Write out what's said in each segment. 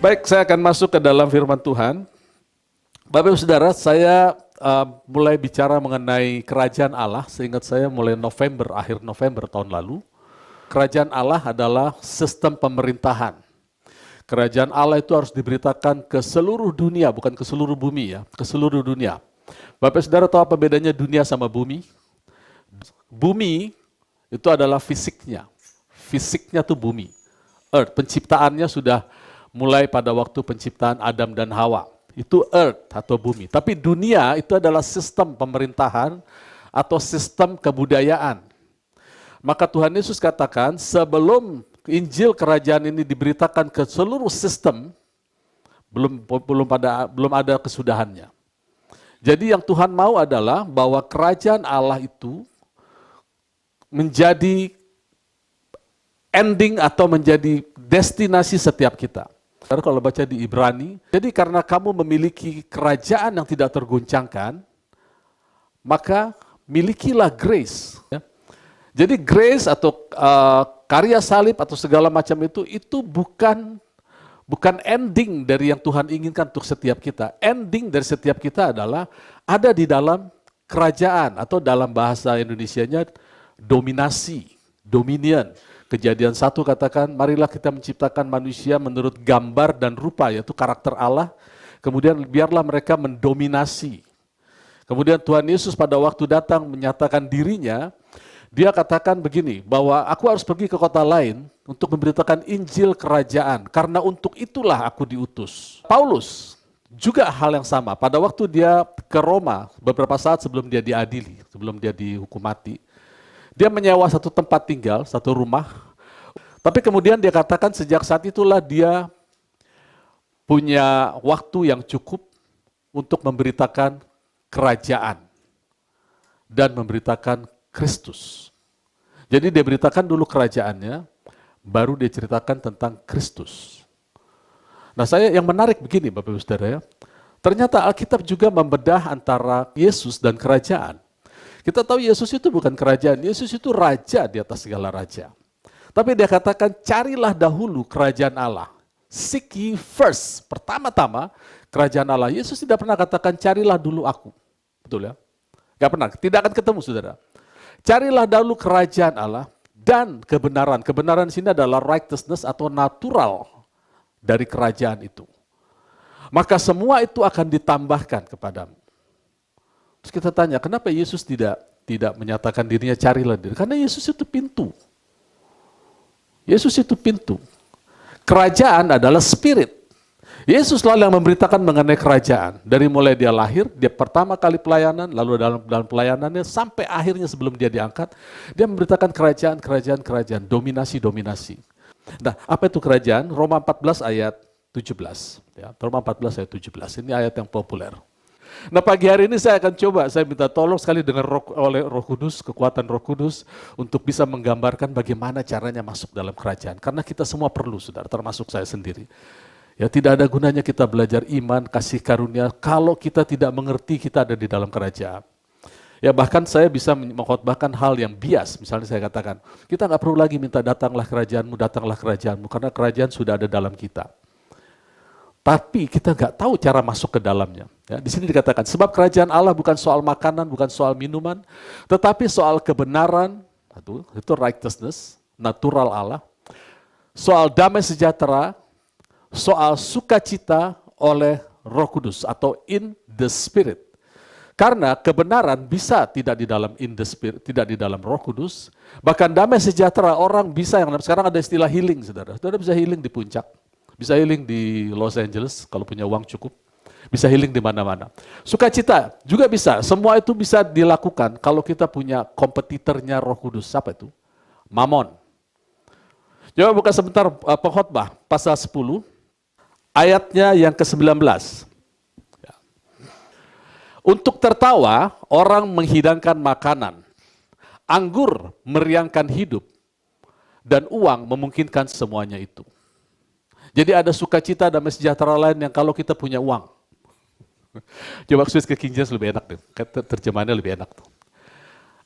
Baik, saya akan masuk ke dalam firman Tuhan. Bapak Ibu Saudara, saya mulai bicara mengenai kerajaan Allah, seingat saya mulai November, akhir November tahun lalu. Kerajaan Allah adalah sistem pemerintahan. Kerajaan Allah itu harus diberitakan ke seluruh dunia, bukan ke seluruh bumi ya, ke seluruh dunia. Bapak Saudara tahu apa bedanya dunia sama bumi? Bumi itu adalah fisiknya. Fisiknya tuh bumi. Earth, penciptaannya sudah mulai pada waktu penciptaan Adam dan Hawa. Itu earth atau bumi. Tapi dunia itu adalah sistem pemerintahan atau sistem kebudayaan. Maka Tuhan Yesus katakan sebelum Injil kerajaan ini diberitakan ke seluruh sistem, belum ada kesudahannya. Jadi yang Tuhan mau adalah bahwa kerajaan Allah itu menjadi ending atau menjadi destinasi setiap kita. Kalau baca di Ibrani, jadi karena kamu memiliki kerajaan yang tidak terguncangkan, maka milikilah grace. Ya. Jadi grace atau karya salib atau segala macam itu bukan ending dari yang Tuhan inginkan untuk setiap kita. Ending dari setiap kita adalah ada di dalam kerajaan atau dalam bahasa Indonesianya dominasi, dominion. Kejadian 1 katakan, marilah kita menciptakan manusia menurut gambar dan rupa, yaitu karakter Allah. Kemudian biarlah mereka mendominasi. Kemudian Tuhan Yesus pada waktu datang menyatakan dirinya, dia katakan begini, bahwa aku harus pergi ke kota lain untuk memberitakan Injil kerajaan, karena untuk itulah aku diutus. Paulus juga hal yang sama, pada waktu dia ke Roma, beberapa saat sebelum dia diadili, sebelum dia dihukum mati, dia menyewa satu tempat tinggal, satu rumah. Tapi kemudian dia katakan sejak saat itulah dia punya waktu yang cukup untuk memberitakan kerajaan dan memberitakan Kristus. Jadi dia beritakan dulu kerajaannya, baru dia ceritakan tentang Kristus. Nah yang menarik begini Bapak Ibu Saudara ya, ternyata Alkitab juga membedah antara Yesus dan kerajaan. Kita tahu Yesus itu bukan kerajaan, Yesus itu raja di atas segala raja. Tapi dia katakan carilah dahulu kerajaan Allah. Seek ye first, pertama-tama kerajaan Allah. Yesus tidak pernah katakan carilah dulu aku. Betul ya? Gak pernah, tidak akan ketemu saudara. Carilah dahulu kerajaan Allah dan kebenaran. Kebenaran di sini adalah righteousness atau natural dari kerajaan itu. Maka semua itu akan ditambahkan kepadamu. Terus kita tanya, kenapa Yesus tidak menyatakan dirinya carilah diri? Karena Yesus itu pintu. Yesus itu pintu. Kerajaan adalah spirit. Yesus lalu yang memberitakan mengenai kerajaan. Dari mulai dia lahir, dia pertama kali pelayanan, lalu dalam pelayanannya sampai akhirnya sebelum dia diangkat, dia memberitakan kerajaan, dominasi. Nah, apa itu kerajaan? Roma 14 ayat 17. Ya, Roma 14 ayat 17. Ini ayat yang populer. Nah pagi hari ini saya minta tolong sekali oleh Roh Kudus, kekuatan Roh Kudus untuk bisa menggambarkan bagaimana caranya masuk dalam kerajaan. Karena kita semua perlu, saudara, termasuk saya sendiri. Ya tidak ada gunanya kita belajar iman, kasih karunia, kalau kita tidak mengerti kita ada di dalam kerajaan. Ya bahkan saya bisa mengkhotbahkan hal yang bias, misalnya saya katakan, kita nggak perlu lagi minta datanglah kerajaanmu, karena kerajaan sudah ada dalam kita. Tapi kita nggak tahu cara masuk ke dalamnya. Ya, di sini dikatakan, sebab kerajaan Allah bukan soal makanan, bukan soal minuman, tetapi soal kebenaran, itu righteousness, natural Allah, soal damai sejahtera, soal sukacita oleh Roh Kudus atau in the Spirit. Karena kebenaran bisa tidak di dalam in the Spirit, tidak di dalam Roh Kudus, bahkan damai sejahtera orang bisa, yang sekarang ada istilah healing, saudara bisa healing di puncak. Bisa healing di Los Angeles kalau punya uang cukup. Bisa healing di mana-mana. Sukacita juga bisa. Semua itu bisa dilakukan kalau kita punya kompetitornya Roh Kudus. Siapa itu? Mamon. Coba buka sebentar pengkhotbah pasal 10 ayatnya yang ke-19. Ya. Untuk tertawa orang menghidangkan makanan. Anggur meriangkan hidup. Dan uang memungkinkan semuanya itu. Jadi ada sukacita dan sejahtera lain yang kalau kita punya uang. Coba switch ke King James lebih enak deh. Terjemahannya lebih enak.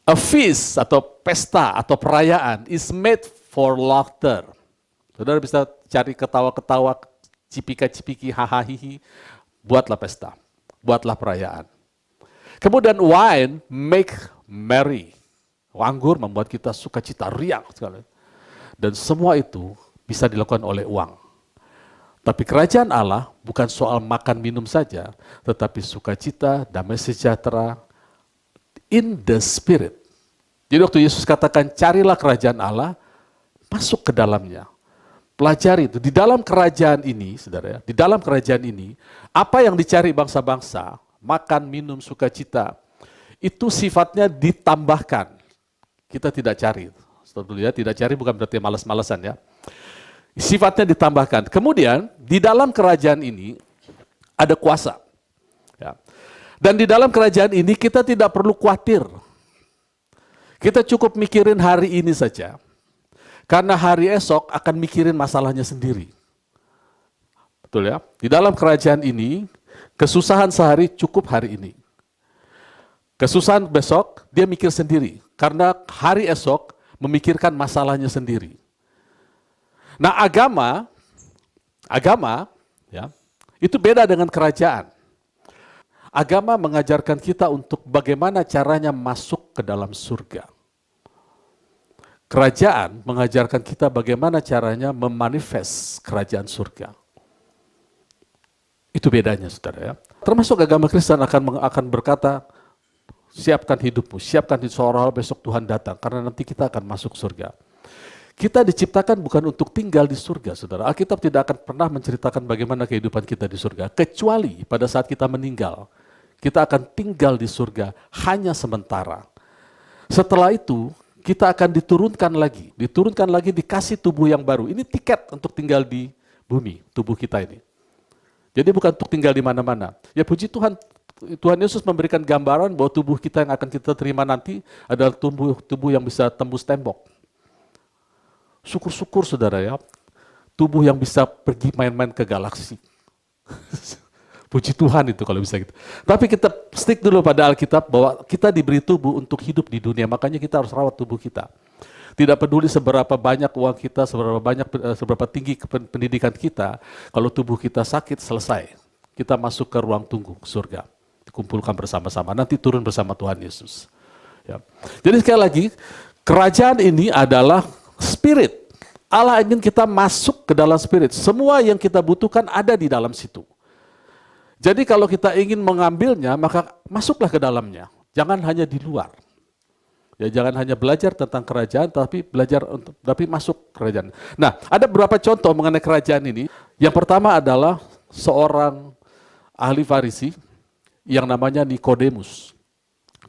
A feast atau pesta atau perayaan is made for laughter. Saudara bisa cari ketawa-ketawa cipika-cipiki, hahaha, buatlah pesta, buatlah perayaan. Kemudian wine make merry. Anggur membuat kita sukacita, riang sekali. Dan semua itu bisa dilakukan oleh uang. Tapi kerajaan Allah bukan soal makan minum saja, tetapi sukacita, damai sejahtera in the spirit. Jadi waktu Yesus katakan carilah kerajaan Allah, masuk ke dalamnya. Pelajari itu, di dalam kerajaan ini, saudara ya, di dalam kerajaan ini, apa yang dicari bangsa-bangsa, makan, minum, sukacita, itu sifatnya ditambahkan. Kita tidak cari. Dulu ya, tidak cari bukan berarti malas-malasan ya. Sifatnya ditambahkan. Kemudian di dalam kerajaan ini ada kuasa. Ya. Dan di dalam kerajaan ini kita tidak perlu khawatir. Kita cukup mikirin hari ini saja. Karena hari esok akan mikirin masalahnya sendiri. Betul ya? Di dalam kerajaan ini, kesusahan sehari cukup hari ini. Kesusahan besok, dia mikir sendiri. Karena hari esok memikirkan masalahnya sendiri. Nah agama ya, itu beda dengan kerajaan. Agama mengajarkan kita untuk bagaimana caranya masuk ke dalam surga. Kerajaan mengajarkan kita bagaimana caranya memanifest kerajaan surga. Itu bedanya, saudara ya. Termasuk agama Kristen akan berkata, siapkan hidupmu, siapkan seolah-olah besok Tuhan datang, karena nanti kita akan masuk surga. Kita diciptakan bukan untuk tinggal di surga, saudara. Alkitab tidak akan pernah menceritakan bagaimana kehidupan kita di surga, kecuali pada saat kita meninggal. Kita akan tinggal di surga hanya sementara. Setelah itu, kita akan diturunkan lagi dikasih tubuh yang baru. Ini tiket untuk tinggal di bumi, tubuh kita ini. Jadi bukan untuk tinggal di mana-mana. Ya puji Tuhan, Tuhan Yesus memberikan gambaran bahwa tubuh kita yang akan kita terima nanti adalah tubuh yang bisa tembus tembok. Syukur-syukur saudara ya, tubuh yang bisa pergi main-main ke galaksi. Puji Tuhan itu kalau bisa gitu. Tapi kita stick dulu pada Alkitab bahwa kita diberi tubuh untuk hidup di dunia, makanya kita harus rawat tubuh kita. Tidak peduli seberapa banyak uang kita, seberapa tinggi pendidikan kita, kalau tubuh kita sakit selesai. Kita masuk ke ruang tunggu surga. Dikumpulkan bersama-sama, nanti turun bersama Tuhan Yesus. Ya. Jadi sekali lagi, kerajaan ini adalah spirit. Allah ingin kita masuk ke dalam spirit. Semua yang kita butuhkan ada di dalam situ. Jadi kalau kita ingin mengambilnya, maka masuklah ke dalamnya. Jangan hanya di luar. Ya, jangan hanya belajar tentang kerajaan, tapi masuk kerajaan. Nah, ada beberapa contoh mengenai kerajaan ini. Yang pertama adalah seorang ahli Farisi yang namanya Nikodemus.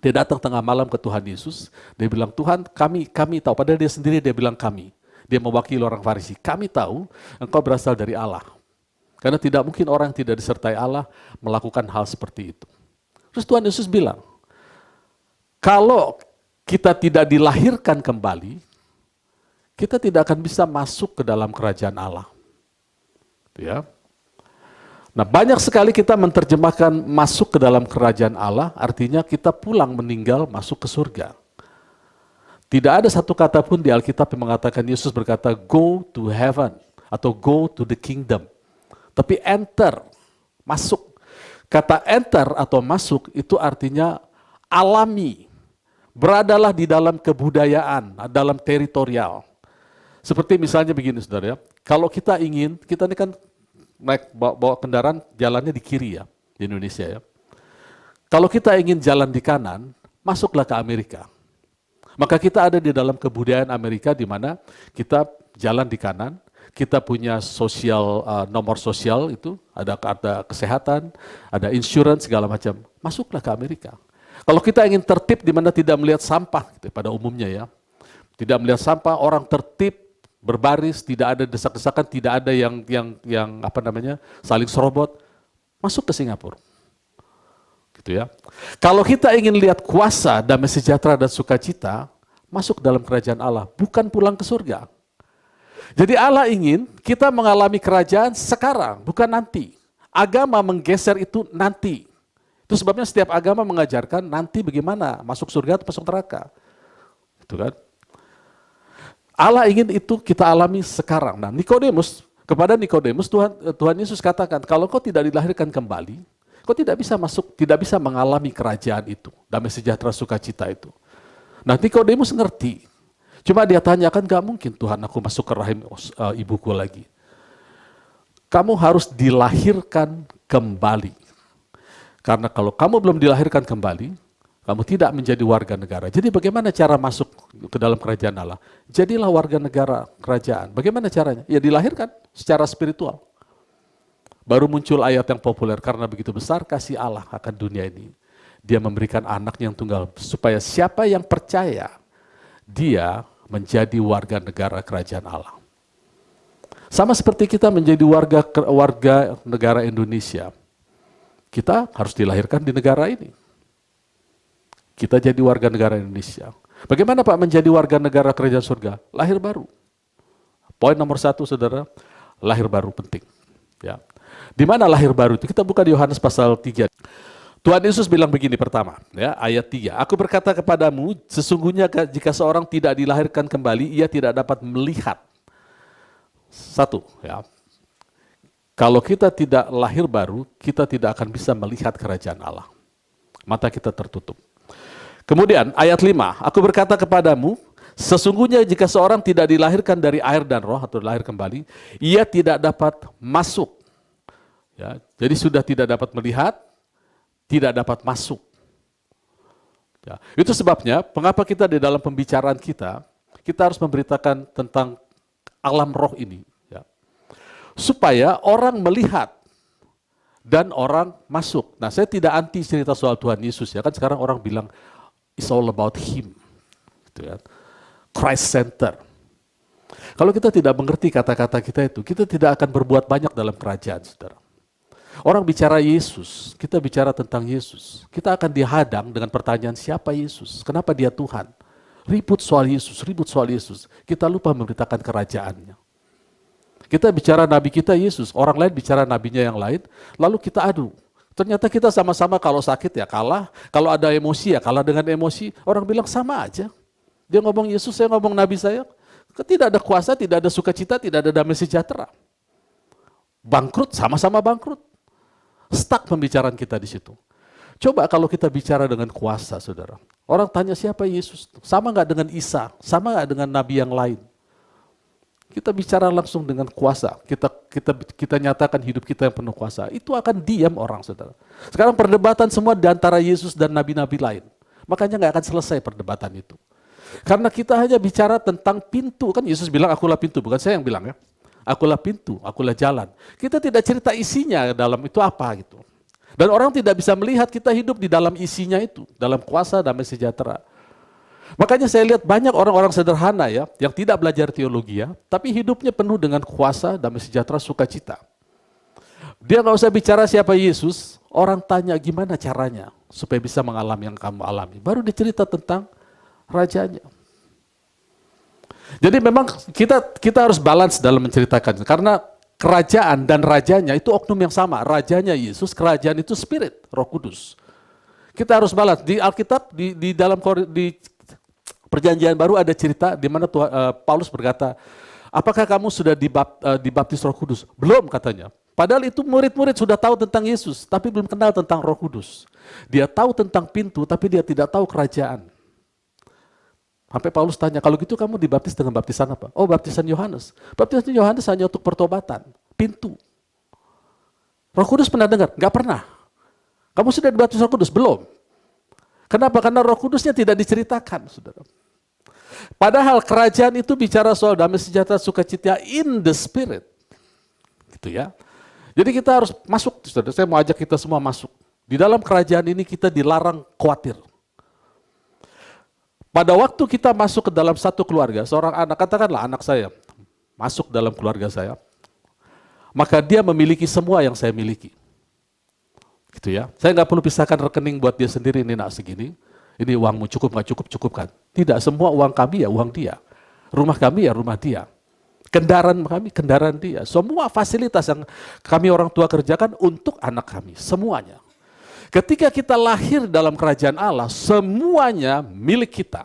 Dia datang tengah malam ke Tuhan Yesus, dia bilang, Tuhan kami tahu, padahal dia sendiri dia bilang kami. Dia mewakili orang Farisi, kami tahu engkau berasal dari Allah. Karena tidak mungkin orang yang tidak disertai Allah melakukan hal seperti itu. Terus Tuhan Yesus bilang, kalau kita tidak dilahirkan kembali, kita tidak akan bisa masuk ke dalam kerajaan Allah. Ya. Nah, banyak sekali kita menerjemahkan masuk ke dalam kerajaan Allah, artinya kita pulang meninggal masuk ke surga. Tidak ada satu kata pun di Alkitab yang mengatakan Yesus berkata go to heaven atau go to the kingdom. Tapi enter, masuk. Kata enter atau masuk itu artinya alami. Beradalah di dalam kebudayaan, dalam teritorial. Seperti misalnya begini saudara ya, kalau kita ini kan bawa kendaraan jalannya di kiri ya, di Indonesia ya. Kalau kita ingin jalan di kanan, masuklah ke Amerika. Maka kita ada di dalam kebudayaan Amerika di mana kita jalan di kanan, kita punya nomor sosial itu, ada kesehatan, ada insurance segala macam. Masuklah ke Amerika. Kalau kita ingin tertib di mana tidak melihat sampah gitu, pada umumnya ya. Tidak melihat sampah, orang tertib, berbaris, tidak ada desak-desakan, tidak ada yang saling serobot, masuk ke Singapura. Gitu ya. Kalau kita ingin lihat kuasa, damai sejahtera dan sukacita, masuk dalam kerajaan Allah, bukan pulang ke surga. Jadi Allah ingin kita mengalami kerajaan sekarang, bukan nanti. Agama menggeser itu nanti. Itu sebabnya setiap agama mengajarkan nanti bagaimana masuk surga atau masuk neraka. Itu kan? Allah ingin itu kita alami sekarang. Nah, Nikodemus Kepada Nikodemus, Tuhan Yesus katakan, kalau kau tidak dilahirkan kembali, kau tidak bisa masuk, tidak bisa mengalami kerajaan itu, damai sejahtera sukacita itu. Nah, Nikodemus ngerti. Cuma dia tanyakan, gak mungkin Tuhan aku masuk ke rahim ibuku lagi. Kamu harus dilahirkan kembali. Karena kalau kamu belum dilahirkan kembali, kamu tidak menjadi warga negara. Jadi bagaimana cara masuk ke dalam kerajaan Allah? Jadilah warga negara kerajaan. Bagaimana caranya? Ya dilahirkan secara spiritual. Baru muncul ayat yang populer, karena begitu besar kasih Allah akan dunia ini. Dia memberikan anaknya yang tunggal, supaya siapa yang percaya, dia menjadi warga negara kerajaan Allah. Sama seperti kita menjadi warga negara Indonesia. Kita harus dilahirkan di negara ini. Kita jadi warga negara Indonesia. Bagaimana Pak menjadi warga negara kerajaan surga? Lahir baru. Poin nomor 1, saudara, lahir baru penting. Ya. Di mana lahir baru itu? Kita buka di Yohanes pasal 3. Tuhan Yesus bilang begini pertama, ya, ayat 3. Aku berkata kepadamu, sesungguhnya jika seorang tidak dilahirkan kembali, ia tidak dapat melihat. 1, ya. Kalau kita tidak lahir baru, kita tidak akan bisa melihat kerajaan Allah. Mata kita tertutup. Kemudian ayat 5, aku berkata kepadamu, sesungguhnya jika seorang tidak dilahirkan dari air dan roh atau lahir kembali, ia tidak dapat masuk. Ya, jadi sudah tidak dapat melihat, tidak dapat masuk. Ya, itu sebabnya mengapa kita di dalam pembicaraan kita harus memberitakan tentang alam roh ini. Ya. Supaya orang melihat dan orang masuk. Nah, saya tidak anti cerita soal Tuhan Yesus ya, kan sekarang orang bilang it's all about Him, gitu ya. Christ Center. Kalau kita tidak mengerti kata-kata kita itu, kita tidak akan berbuat banyak dalam kerajaan, saudara. Orang bicara Yesus, kita bicara tentang Yesus. Kita akan dihadang dengan pertanyaan siapa Yesus, kenapa dia Tuhan. Ribut soal Yesus, ribut soal Yesus. Kita lupa memberitakan kerajaannya. Kita bicara nabi kita Yesus, orang lain bicara nabinya yang lain, lalu kita adu. Ternyata kita sama-sama kalau sakit ya kalah, kalau ada emosi ya kalah dengan emosi. Orang bilang sama aja. Dia ngomong Yesus, saya ngomong nabi saya. Tidak ada kuasa, tidak ada sukacita, tidak ada damai sejahtera. Bangkrut, sama-sama bangkrut. Stuck pembicaraan kita di situ. Coba kalau kita bicara dengan kuasa, saudara. Orang tanya siapa Yesus? Sama nggak dengan Isa? Sama nggak dengan nabi yang lain? Kita bicara langsung dengan kuasa. Kita nyatakan hidup kita yang penuh kuasa. Itu akan diam orang, saudara. Sekarang perdebatan semua di antara Yesus dan nabi-nabi lain. Makanya nggak akan selesai perdebatan itu. Karena kita hanya bicara tentang pintu. Kan Yesus bilang, akulah pintu. Bukan saya yang bilang ya. Akulah pintu, akulah jalan. Kita tidak cerita isinya dalam itu apa gitu. Dan orang tidak bisa melihat kita hidup di dalam isinya itu. Dalam kuasa, damai sejahtera. Makanya saya lihat banyak orang-orang sederhana ya, yang tidak belajar teologi ya, tapi hidupnya penuh dengan kuasa, damai sejahtera, sukacita. Dia nggak usah bicara siapa Yesus, orang tanya gimana caranya supaya bisa mengalami yang kamu alami. Baru dicerita tentang rajanya. Jadi memang kita harus balance dalam menceritakan, karena kerajaan dan rajanya itu oknum yang sama. Rajanya Yesus, kerajaan itu Spirit, Roh Kudus. Kita harus balance. Di Alkitab, di dalam Perjanjian Baru ada cerita di mana Paulus berkata, apakah kamu sudah dibaptis Roh Kudus? Belum katanya. Padahal itu murid-murid sudah tahu tentang Yesus, tapi belum kenal tentang Roh Kudus. Dia tahu tentang pintu, tapi dia tidak tahu kerajaan. Sampai Paulus tanya, kalau gitu kamu dibaptis dengan baptisan apa? Oh, baptisan Yohanes. Baptisan Yohanes hanya untuk pertobatan, pintu. Roh Kudus pernah dengar? Enggak pernah. Kamu sudah dibaptis Roh Kudus? Belum. Kenapa? Karena Roh Kudusnya tidak diceritakan, saudara. Padahal kerajaan itu bicara soal damai sejahtera, sukacita in the Spirit. Gitu ya. Jadi kita harus masuk, saudara. Saya mau ajak kita semua masuk. Di dalam kerajaan ini kita dilarang khawatir. Pada waktu kita masuk ke dalam satu keluarga, seorang anak, katakanlah anak saya, masuk dalam keluarga saya, maka dia memiliki semua yang saya miliki. Gitu ya. Saya nggak perlu pisahkan rekening buat dia sendiri, ini nak segini, ini uangmu cukup nggak cukup, cukup kan? Tidak, semua uang kami ya uang dia. Rumah kami ya rumah dia. Kendaraan kami, kendaraan dia. Semua fasilitas yang kami orang tua kerjakan untuk anak kami, semuanya. Ketika kita lahir dalam kerajaan Allah, semuanya milik kita.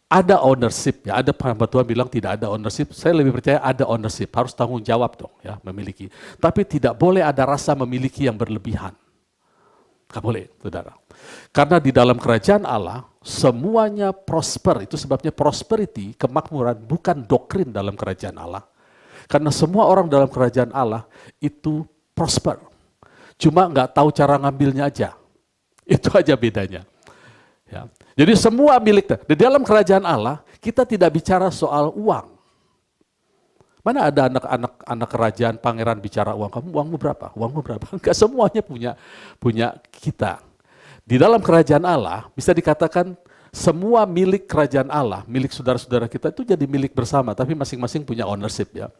Ada ownership ya, ada hamba Tuhan bilang tidak ada ownership. Saya lebih percaya ada ownership, harus tanggung jawab dong ya, memiliki. Tapi tidak boleh ada rasa memiliki yang berlebihan. Nggak boleh, saudara. Karena di dalam kerajaan Allah, semuanya prosper. Itu sebabnya prosperity, kemakmuran, bukan doktrin dalam kerajaan Allah. Karena semua orang dalam kerajaan Allah itu prosper. Cuma nggak tahu cara ngambilnya aja. Itu aja bedanya. Ya. Jadi semua milik. Di dalam kerajaan Allah, kita tidak bicara soal uang. Mana ada anak kerajaan pangeran bicara uang, kamu uangmu berapa? Uangmu berapa? Enggak, semuanya punya kita. Di dalam kerajaan Allah bisa dikatakan semua milik kerajaan Allah, milik saudara-saudara kita itu jadi milik bersama, tapi masing-masing punya ownership ya.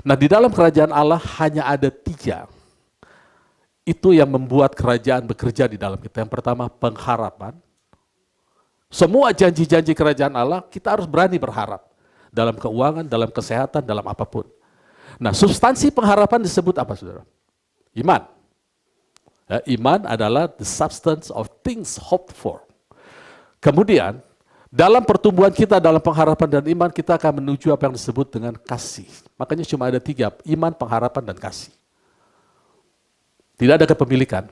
Nah di dalam kerajaan Allah hanya ada 3. Itu yang membuat kerajaan bekerja di dalam kita. Yang pertama pengharapan. Semua janji-janji kerajaan Allah kita harus berani berharap. Dalam keuangan, dalam kesehatan, dalam apapun. Nah, substansi pengharapan disebut apa, saudara? Iman. Ya, iman adalah the substance of things hoped for. Kemudian, dalam pertumbuhan kita dalam pengharapan dan iman, kita akan menuju apa yang disebut dengan kasih. Makanya cuma ada 3, iman, pengharapan, dan kasih. Tidak ada kepemilikan.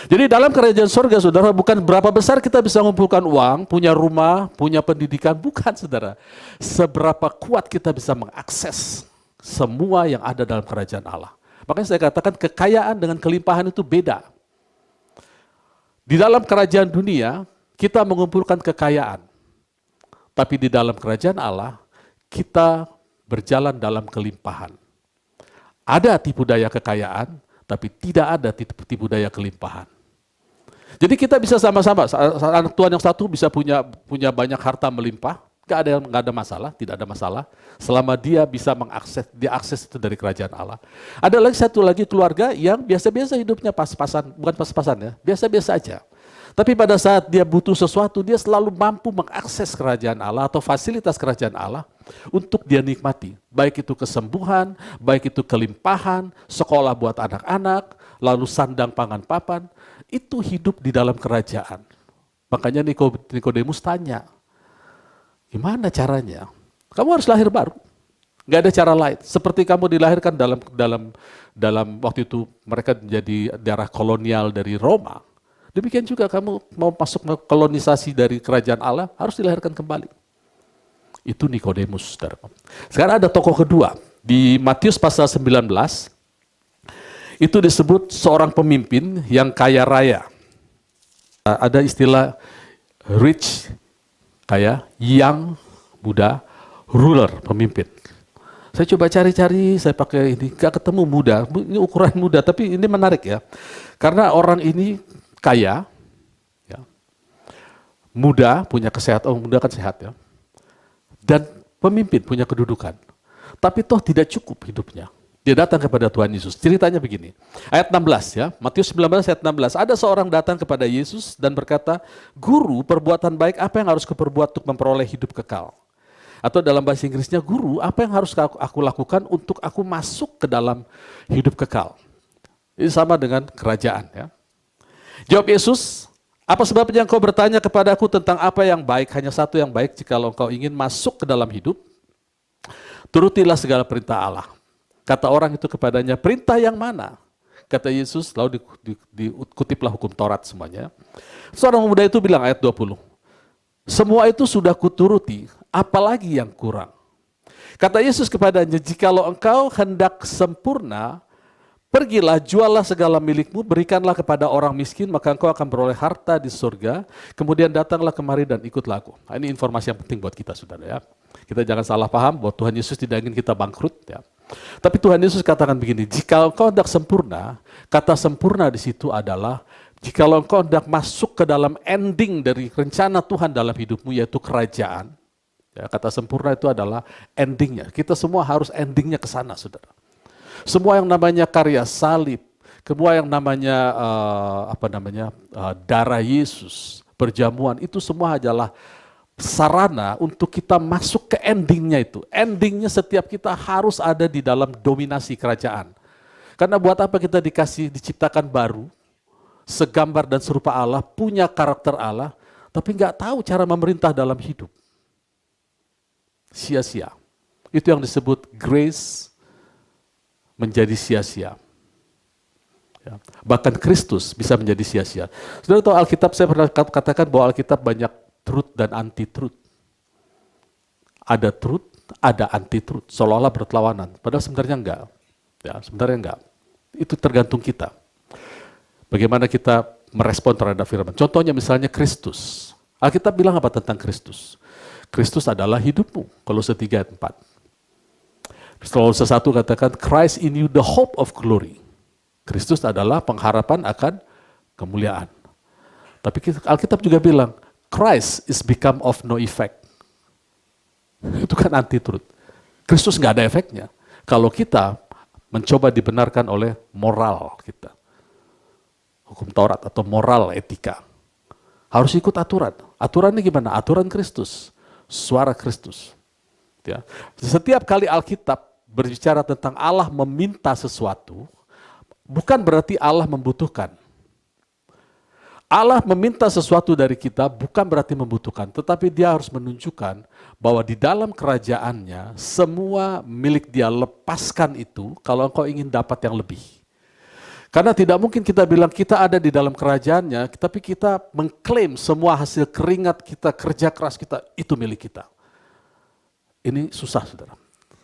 Jadi dalam kerajaan surga, saudara, bukan berapa besar kita bisa mengumpulkan uang, punya rumah, punya pendidikan, bukan, saudara. Seberapa kuat kita bisa mengakses semua yang ada dalam kerajaan Allah. Makanya saya katakan kekayaan dengan kelimpahan itu beda. Di dalam kerajaan dunia, kita mengumpulkan kekayaan. Tapi di dalam kerajaan Allah, kita berjalan dalam kelimpahan. Ada tipu daya kekayaan, tapi tidak ada tipu daya kelimpahan. Jadi kita bisa sama-sama, anak Tuhan yang satu bisa punya banyak harta melimpah, nggak ada masalah, tidak ada masalah, selama dia bisa diakses itu dari kerajaan Allah. Ada lagi satu lagi keluarga yang biasa-biasa hidupnya pas-pasan, bukan pas-pasan ya, biasa-biasa aja. Tapi pada saat dia butuh sesuatu, dia selalu mampu mengakses kerajaan Allah atau fasilitas kerajaan Allah untuk dia nikmati. Baik itu kesembuhan, baik itu kelimpahan, sekolah buat anak-anak, lalu sandang pangan papan, itu hidup di dalam kerajaan. Makanya Nikodemus tanya, gimana caranya? Kamu harus lahir baru. Nggak ada cara lain. Seperti kamu dilahirkan dalam waktu itu mereka menjadi daerah kolonial dari Roma. Demikian juga kamu mau masuk ke kolonisasi dari kerajaan Allah, harus dilahirkan kembali. Itu Nikodemus, saudara. Sekarang ada tokoh kedua. Di Matius pasal 19, itu disebut seorang pemimpin yang kaya raya. Ada istilah rich, kaya, young, muda, ruler, pemimpin. Saya coba cari-cari, saya pakai ini, gak ketemu muda, ini ukuran muda, tapi ini menarik ya. Karena orang ini kaya, ya, muda, punya kesehatan, muda kan sehat ya, dan pemimpin punya kedudukan. Tapi toh tidak cukup hidupnya. Dia datang kepada Tuhan Yesus. Ceritanya begini, ayat 16 ya, Matius 19 ayat 16. Ada seorang datang kepada Yesus dan berkata, Guru, perbuatan baik apa yang harus kuperbuat untuk memperoleh hidup kekal? Atau dalam bahasa Inggrisnya, Guru, apa yang harus aku lakukan untuk aku masuk ke dalam hidup kekal? Ini sama dengan kerajaan ya. Jawab Yesus, apa sebabnya engkau bertanya kepadaku tentang apa yang baik? Hanya satu yang baik, jikalau engkau ingin masuk ke dalam hidup, turutilah segala perintah Allah. Kata orang itu kepadanya, perintah yang mana? Kata Yesus, lalu dikutiplah hukum Taurat semuanya. Seorang pemuda itu bilang ayat 20, semua itu sudah kuturuti, apalagi yang kurang? Kata Yesus kepadanya, jikalau engkau hendak sempurna, pergilah, jualah segala milikmu, berikanlah kepada orang miskin, maka engkau akan beroleh harta di surga. Kemudian datanglah kemari dan ikutlah aku. Nah, ini informasi yang penting buat kita, saudara ya. Kita jangan salah paham bahwa Tuhan Yesus tidak ingin kita bangkrut ya. Tapi Tuhan Yesus katakan begini, jika engkau hendak sempurna, kata sempurna di situ adalah jikalau engkau hendak masuk ke dalam ending dari rencana Tuhan dalam hidupmu, yaitu kerajaan. Ya, kata sempurna itu adalah endingnya. Kita semua harus endingnya ke sana, saudara. Semua yang namanya karya salib, semua yang namanya darah Yesus, perjamuan, itu semua adalah sarana untuk kita masuk ke endingnya itu. Endingnya setiap kita harus ada di dalam dominasi kerajaan. Karena buat apa kita diciptakan baru, segambar dan serupa Allah, punya karakter Allah, tapi nggak tahu cara memerintah dalam hidup. sia-sia. Itu yang disebut grace menjadi sia-sia. Ya. Bahkan Kristus bisa menjadi sia-sia. Saudara tahu Alkitab, saya pernah katakan bahwa Alkitab banyak truth dan anti-truth. Ada truth, ada anti-truth, seolah-olah berlawanan. Padahal sebenarnya enggak. Ya, sebenarnya enggak. Itu tergantung kita. Bagaimana kita merespon terhadap firman. Contohnya misalnya Kristus. Alkitab bilang apa tentang Kristus? Kristus adalah hidupmu. Kolose 3 ayat 4. Kolose 1 katakan, Christ in you the hope of glory. Kristus adalah pengharapan akan kemuliaan. Tapi Alkitab juga bilang, Christ is become of no effect. Itu kan anti-truth. Kristus nggak ada efeknya. Kalau kita mencoba dibenarkan oleh moral kita. Hukum Taurat atau moral etika. Harus ikut aturan. Aturannya gimana? Aturan Kristus. Suara Kristus. Ya. Setiap kali Alkitab berbicara tentang Allah meminta sesuatu, bukan berarti Allah membutuhkan. Allah meminta sesuatu dari kita bukan berarti membutuhkan, tetapi dia harus menunjukkan bahwa di dalam kerajaannya semua milik dia, lepaskan itu kalau engkau ingin dapat yang lebih. Karena tidak mungkin kita bilang kita ada di dalam kerajaannya, tapi kita mengklaim semua hasil keringat kita, kerja keras kita, itu milik kita. Ini susah, saudara.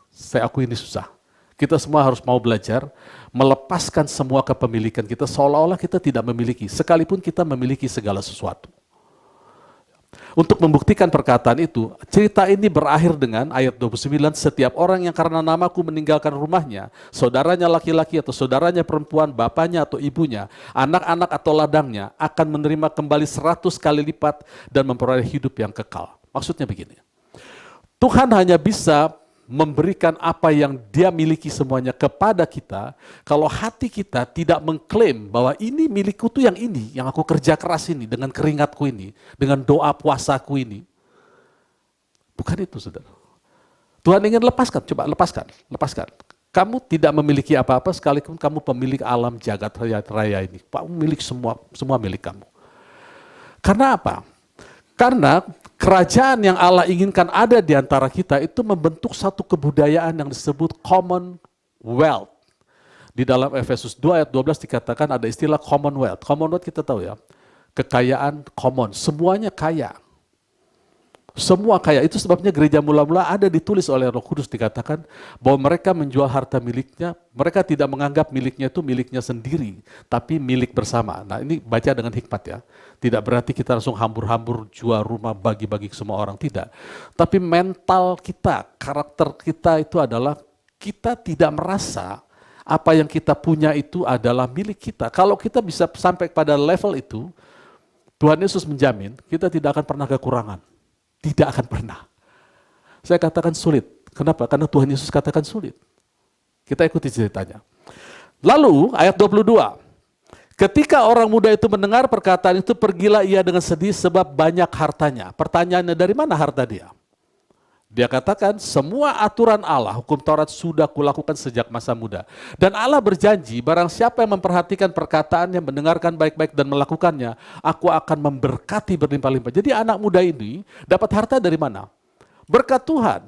Saya akui ini susah. Kita semua harus mau belajar melepaskan semua kepemilikan kita seolah-olah kita tidak memiliki, sekalipun kita memiliki segala sesuatu. Untuk membuktikan perkataan itu, cerita ini berakhir dengan ayat 29, setiap orang yang karena namaku meninggalkan rumahnya, saudaranya laki-laki atau saudaranya perempuan, bapaknya atau ibunya, anak-anak atau ladangnya, akan menerima kembali 100 kali lipat dan memperoleh hidup yang kekal. Maksudnya begini, Tuhan hanya bisa memberikan apa yang dia miliki semuanya kepada kita, kalau hati kita tidak mengklaim bahwa ini milikku tuh yang ini, yang aku kerja keras ini, dengan keringatku ini, dengan doa puasaku ini. Bukan itu, saudara. Tuhan ingin lepaskan, coba lepaskan. Kamu tidak memiliki apa-apa sekalipun kamu pemilik alam jagat raya ini. Kamu milik semua milik kamu. Karena apa? Karena kerajaan yang Allah inginkan ada di antara kita itu membentuk satu kebudayaan yang disebut commonwealth. Di dalam Efesus 2 ayat 12 dikatakan ada istilah commonwealth. Commonwealth kita tahu ya, kekayaan common, semuanya kaya. Semua kaya, itu sebabnya gereja mula-mula ada ditulis oleh Roh Kudus dikatakan bahwa mereka menjual harta miliknya, mereka tidak menganggap miliknya itu miliknya sendiri, tapi milik bersama. Nah ini baca dengan hikmat ya, tidak berarti kita langsung hambur-hambur jual rumah bagi-bagi ke semua orang, tidak. Tapi mental kita, karakter kita itu adalah kita tidak merasa apa yang kita punya itu adalah milik kita. Kalau kita bisa sampai pada level itu, Tuhan Yesus menjamin kita tidak akan pernah kekurangan. Tidak akan pernah. Saya katakan sulit. Kenapa? Karena Tuhan Yesus katakan sulit. Kita ikuti ceritanya. Lalu ayat 22. Ketika orang muda itu mendengar perkataan itu, pergilah ia dengan sedih sebab banyak hartanya. Pertanyaannya, dari mana harta dia? Dia katakan, semua aturan Allah, hukum Taurat sudah kulakukan sejak masa muda. Dan Allah berjanji, barang siapa yang memperhatikan perkataannya, mendengarkan baik-baik dan melakukannya, aku akan memberkati berlimpah-limpah. Jadi anak muda ini dapat harta dari mana? Berkat Tuhan.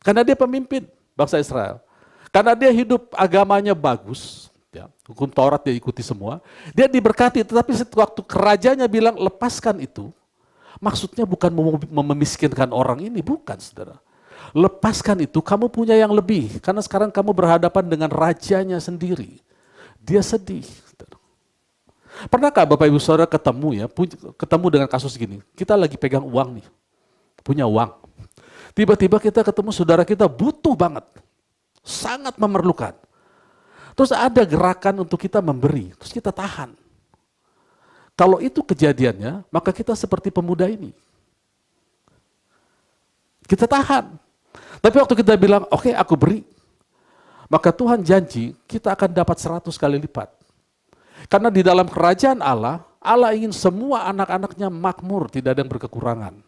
Karena dia pemimpin bangsa Israel. Karena dia hidup agamanya bagus, ya, hukum Taurat dia ikuti semua. Dia diberkati, tetapi waktu kerajanya bilang, lepaskan itu. Maksudnya bukan memiskinkan orang ini, bukan, saudara. Lepaskan itu, kamu punya yang lebih. Karena sekarang kamu berhadapan dengan rajanya sendiri. Dia sedih. Saudara. Pernahkah Bapak Ibu Saudara ketemu dengan kasus gini? Kita lagi pegang uang nih, punya uang. Tiba-tiba kita ketemu saudara kita butuh banget, sangat memerlukan. Terus ada gerakan untuk kita memberi, terus kita tahan. Kalau itu kejadiannya, maka kita seperti pemuda ini. Kita tahan. Tapi waktu kita bilang, oke, aku beri. Maka Tuhan janji, kita akan dapat 100 kali lipat. Karena di dalam kerajaan Allah, Allah ingin semua anak-anaknya makmur, tidak ada yang berkekurangan.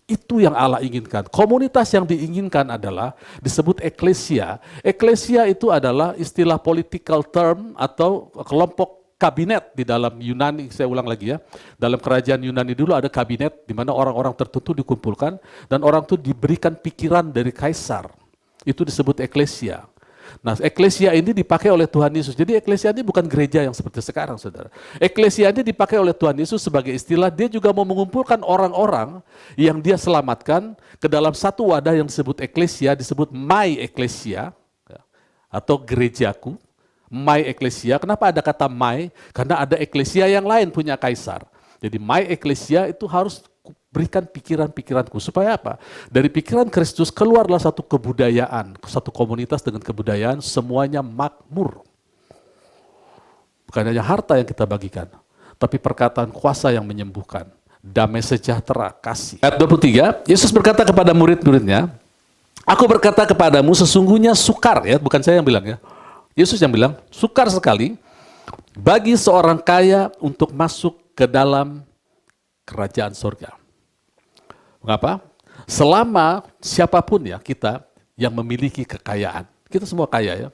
Itu yang Allah inginkan. Komunitas yang diinginkan adalah disebut eklesia. Eklesia itu adalah istilah political term atau kelompok kabinet di dalam Yunani, saya ulang lagi ya, dalam kerajaan Yunani dulu ada kabinet di mana orang-orang tertentu dikumpulkan dan orang itu diberikan pikiran dari kaisar. Itu disebut eklesia. Nah, eklesia ini dipakai oleh Tuhan Yesus. Jadi eklesia ini bukan gereja yang seperti sekarang, saudara. Eklesia ini dipakai oleh Tuhan Yesus sebagai istilah, dia juga mau mengumpulkan orang-orang yang dia selamatkan ke dalam satu wadah yang disebut eklesia, disebut my eklesia, atau gerejaku, my eklesia. Kenapa ada kata my? Karena ada eklesia yang lain punya kaisar. Jadi my eklesia itu harus berikan pikiran-pikiranku. Supaya apa? Dari pikiran Kristus keluarlah satu kebudayaan, satu komunitas dengan kebudayaan, semuanya makmur. Bukan hanya harta yang kita bagikan, tapi perkataan kuasa yang menyembuhkan. Damai sejahtera, kasih. Ayat 23, Yesus berkata kepada murid-muridnya, aku berkata kepadamu sesungguhnya sukar, ya, bukan saya yang bilang ya. Yesus yang bilang, sukar sekali bagi seorang kaya untuk masuk ke dalam kerajaan surga. Mengapa? Selama siapapun ya kita yang memiliki kekayaan, kita semua kaya ya,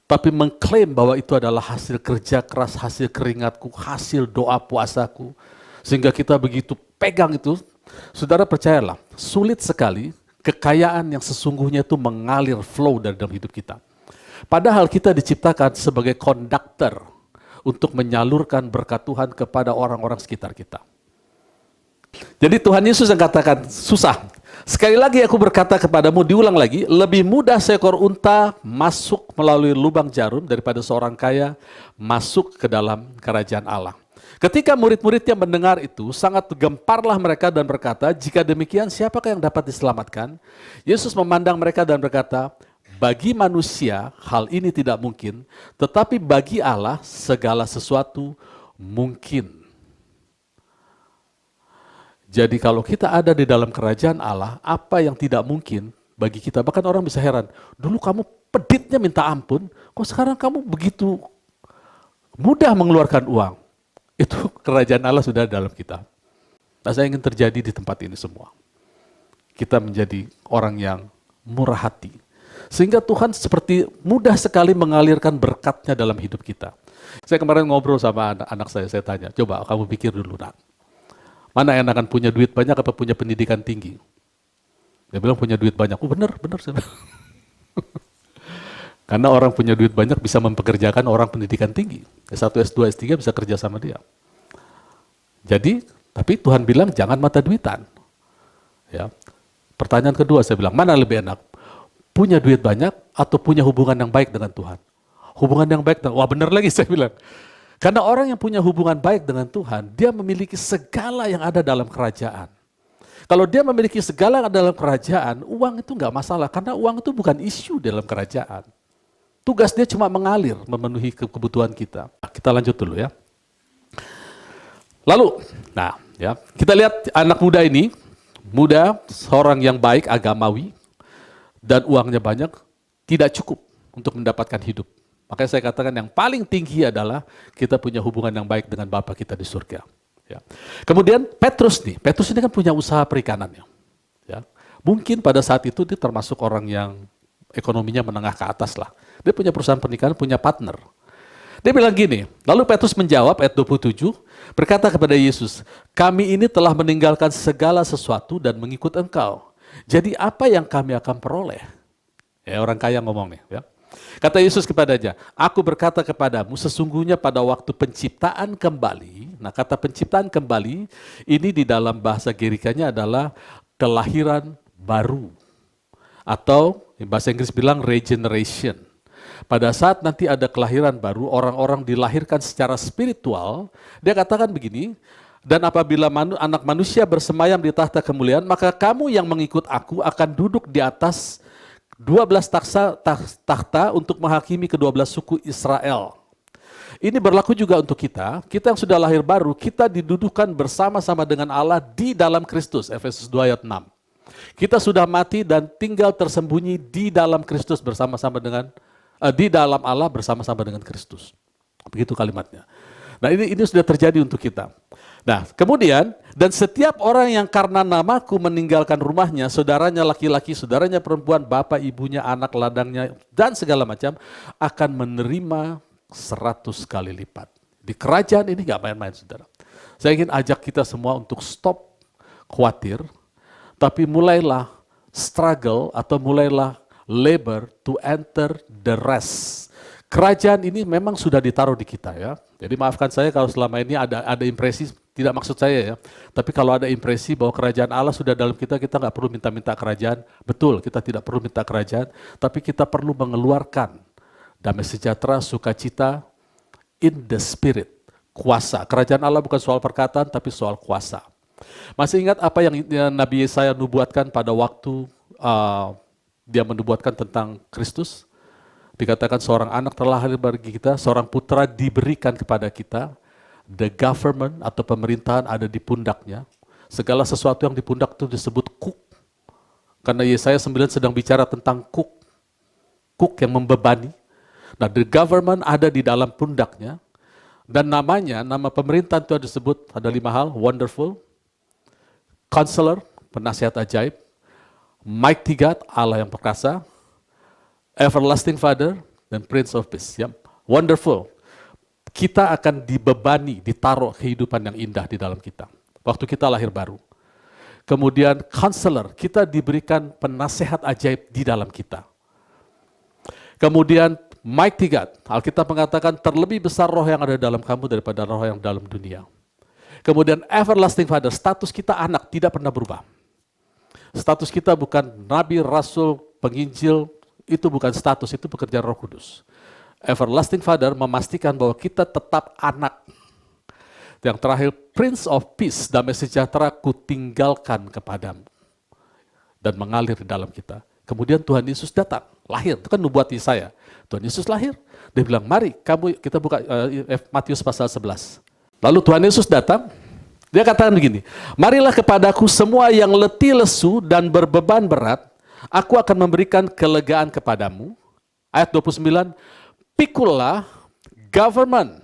tapi mengklaim bahwa itu adalah hasil kerja keras, hasil keringatku, hasil doa puasaku, sehingga kita begitu pegang itu, saudara percayalah, sulit sekali kekayaan yang sesungguhnya itu mengalir flow dari dalam hidup kita. Padahal kita diciptakan sebagai konduktor untuk menyalurkan berkat Tuhan kepada orang-orang sekitar kita. Jadi Tuhan Yesus yang katakan, susah. Sekali lagi aku berkata kepadamu, diulang lagi, lebih mudah seekor unta masuk melalui lubang jarum daripada seorang kaya masuk ke dalam kerajaan Allah. Ketika murid-muridnya mendengar itu, sangat gemparlah mereka dan berkata, jika demikian siapakah yang dapat diselamatkan? Yesus memandang mereka dan berkata, bagi manusia hal ini tidak mungkin, tetapi bagi Allah segala sesuatu mungkin. Jadi kalau kita ada di dalam kerajaan Allah, apa yang tidak mungkin bagi kita, bahkan orang bisa heran, dulu kamu peditnya minta ampun, kok sekarang kamu begitu mudah mengeluarkan uang. Itu kerajaan Allah sudah dalam kita. Nah, saya ingin terjadi di tempat ini semua. Kita menjadi orang yang murah hati. Sehingga Tuhan seperti mudah sekali mengalirkan berkatnya dalam hidup kita. Saya kemarin ngobrol sama anak saya tanya, coba kamu pikir dulu nak. Mana enakan punya duit banyak apa punya pendidikan tinggi? Dia bilang punya duit banyak. Oh benar. Karena orang punya duit banyak bisa mempekerjakan orang pendidikan tinggi. S1, S2, S3 bisa kerja sama dia. Jadi, tapi Tuhan bilang jangan mata duitan. Ya. Pertanyaan kedua saya bilang, mana lebih enak? Punya duit banyak atau punya hubungan yang baik dengan Tuhan? Hubungan yang baik, wah benar lagi saya bilang. Karena orang yang punya hubungan baik dengan Tuhan, dia memiliki segala yang ada dalam kerajaan. Kalau dia memiliki segala yang ada dalam kerajaan, uang itu nggak masalah, karena uang itu bukan isu dalam kerajaan. Tugas dia cuma mengalir, memenuhi kebutuhan kita. Kita lanjut dulu ya. Lalu, nah ya, kita lihat anak muda ini, seorang yang baik, agamawi, dan uangnya banyak, tidak cukup untuk mendapatkan hidup. Makanya saya katakan yang paling tinggi adalah kita punya hubungan yang baik dengan Bapa kita di surga. Ya. Kemudian Petrus ini kan punya usaha perikanannya. Ya. Mungkin pada saat itu dia termasuk orang yang ekonominya menengah ke atas lah. Dia punya perusahaan pernikahan, punya partner. Dia bilang gini, lalu Petrus menjawab ayat 27, berkata kepada Yesus, kami ini telah meninggalkan segala sesuatu dan mengikut engkau. Jadi apa yang kami akan peroleh? Ya, orang kaya ngomong nih. Ya. Kata Yesus kepadanya, aku berkata kepadamu sesungguhnya pada waktu penciptaan kembali, nah kata penciptaan kembali ini di dalam bahasa Gerikanya adalah kelahiran baru. Atau bahasa Inggris bilang regeneration. Pada saat nanti ada kelahiran baru, orang-orang dilahirkan secara spiritual, dia katakan begini, dan apabila anak manusia bersemayam di tahta kemuliaan, maka kamu yang mengikut aku akan duduk di atas 12 takhta untuk menghakimi ke-12 suku Israel. Ini berlaku juga untuk kita yang sudah lahir baru, kita didudukan bersama-sama dengan Allah di dalam Kristus, Efesus 2 ayat 6. Kita sudah mati dan tinggal tersembunyi di dalam Kristus bersama-sama dengan, di dalam Allah bersama-sama dengan Kristus. Begitu kalimatnya. Nah ini sudah terjadi untuk kita. Nah, kemudian, dan setiap orang yang karena namaku meninggalkan rumahnya, saudaranya laki-laki, saudaranya perempuan, bapak, ibunya, anak, ladangnya, dan segala macam, akan menerima 100 kali lipat. Di kerajaan ini nggak main-main, saudara. Saya ingin ajak kita semua untuk stop khawatir, tapi mulailah struggle atau mulailah labor to enter the rest. Kerajaan ini memang sudah ditaruh di kita ya. Jadi maafkan saya kalau selama ini ada impresi, tidak maksud saya ya. Tapi kalau ada impresi bahwa kerajaan Allah sudah dalam kita, kita nggak perlu minta-minta kerajaan. Betul, kita tidak perlu minta kerajaan, tapi kita perlu mengeluarkan damai sejahtera, sukacita in the spirit. Kuasa. Kerajaan Allah bukan soal perkataan, tapi soal kuasa. Masih ingat apa yang Nabi Yesaya nubuatkan pada waktu dia menubuatkan tentang Kristus? Dikatakan seorang anak telah lahir bagi kita, seorang putra diberikan kepada kita, the government atau pemerintahan ada di pundaknya. Segala sesuatu yang di pundak itu disebut kuk. Karena Yesaya 9 sedang bicara tentang kuk. Kuk yang membebani. Nah, the government ada di dalam pundaknya. Dan namanya, nama pemerintahan itu disebut, ada 5 hal, Wonderful, Counselor, penasihat ajaib, Mighty God, Allah yang perkasa, Everlasting Father, dan Prince of Peace. Ya. Wonderful. Kita akan dibebani, ditaruh kehidupan yang indah di dalam kita. Waktu kita lahir baru. Kemudian Counselor, kita diberikan penasehat ajaib di dalam kita. Kemudian Mighty God, Alkitab mengatakan terlebih besar roh yang ada dalam kamu daripada roh yang dalam dunia. Kemudian Everlasting Father, status kita anak tidak pernah berubah. Status kita bukan nabi, rasul, penginjil, itu bukan status, itu pekerjaan Roh Kudus. Everlasting Father memastikan bahwa kita tetap anak. Yang terakhir, Prince of Peace, damai sejahtera ku tinggalkan kepadamu. Dan mengalir di dalam kita. Kemudian Tuhan Yesus datang, lahir, itu kan nubuat Yesaya. Tuhan Yesus lahir, dia bilang, mari kita buka Matius pasal 11. Lalu Tuhan Yesus datang, dia katakan begini, marilah kepadaku semua yang letih lesu dan berbeban berat, aku akan memberikan kelegaan kepadamu. Ayat 29, pikullah government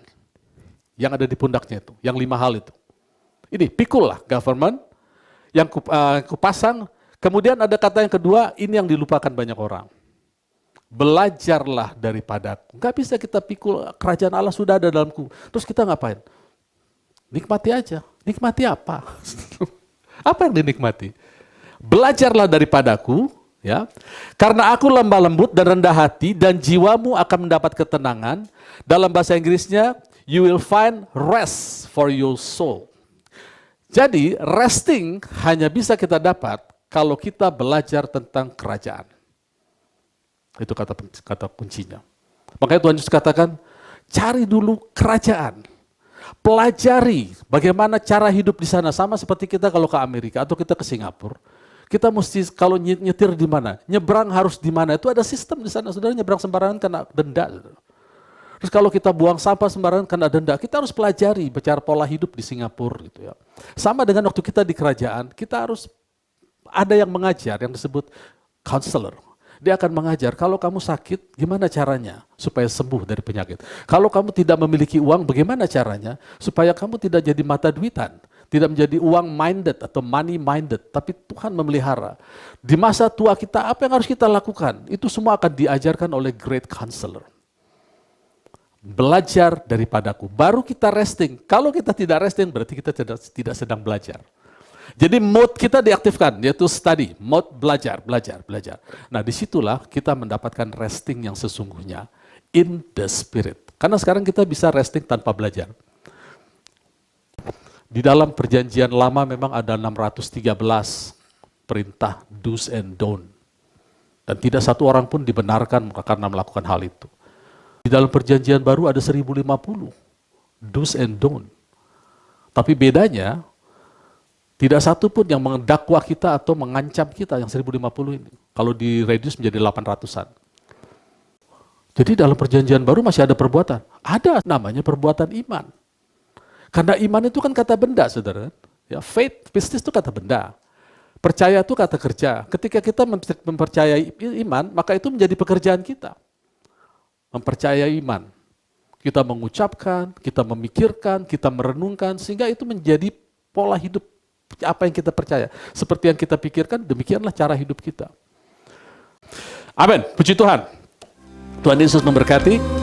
yang ada di pundaknya itu, yang 5 hal itu. Ini, pikullah government yang kupasang. Kemudian ada kata yang kedua, ini yang dilupakan banyak orang. Belajarlah daripadaku. Nggak bisa kita pikul, kerajaan Allah sudah ada dalamku. Terus kita ngapain? Nikmati aja. Nikmati apa? Apa yang dinikmati? Belajarlah daripadaku, ya. Karena aku lemah lembut dan rendah hati, dan jiwamu akan mendapat ketenangan. Dalam bahasa Inggrisnya, you will find rest for your soul. Jadi, resting hanya bisa kita dapat kalau kita belajar tentang kerajaan. Itu kata kuncinya. Makanya Tuhan Yesus katakan, cari dulu kerajaan. Pelajari bagaimana cara hidup di sana. Sama seperti kita kalau ke Amerika atau kita ke Singapura. Kita mesti kalau nyetir di mana, nyebrang harus di mana. Itu ada sistem di sana. Saudara, nyebrang sembarangan kena denda. Terus kalau kita buang sampah sembarangan kena denda. Kita harus pelajari cara pola hidup di Singapura gitu ya. Sama dengan waktu kita di kerajaan, kita harus ada yang mengajar yang disebut counselor. Dia akan mengajar, kalau kamu sakit, gimana caranya supaya sembuh dari penyakit. Kalau kamu tidak memiliki uang, bagaimana caranya supaya kamu tidak jadi mata duitan. Tidak menjadi uang minded atau money minded, tapi Tuhan memelihara. Di masa tua kita, apa yang harus kita lakukan? Itu semua akan diajarkan oleh great counselor. Belajar daripadaku, baru kita resting. Kalau kita tidak resting, berarti kita tidak sedang belajar. Jadi mode kita diaktifkan, yaitu study, mode belajar. Nah disitulah kita mendapatkan resting yang sesungguhnya, in the spirit. Karena sekarang kita bisa resting tanpa belajar. Di dalam perjanjian lama memang ada 613 perintah do's and don't. Dan tidak satu orang pun dibenarkan karena melakukan hal itu. Di dalam perjanjian baru ada 1050 do's and don't. Tapi bedanya, tidak satu pun yang mendakwa kita atau mengancam kita yang 1050 ini. Kalau di reduce menjadi 800-an. Jadi dalam perjanjian baru masih ada perbuatan. Ada namanya perbuatan iman. Karena iman itu kan kata benda, saudara. Ya, faith, pistis itu kata benda. Percaya itu kata kerja. Ketika kita mempercayai iman, maka itu menjadi pekerjaan kita. Mempercayai iman. Kita mengucapkan, kita memikirkan, kita merenungkan, sehingga itu menjadi pola hidup. Apa yang kita percaya, seperti yang kita pikirkan, demikianlah cara hidup kita. Amin, puji Tuhan. Tuhan Yesus memberkati.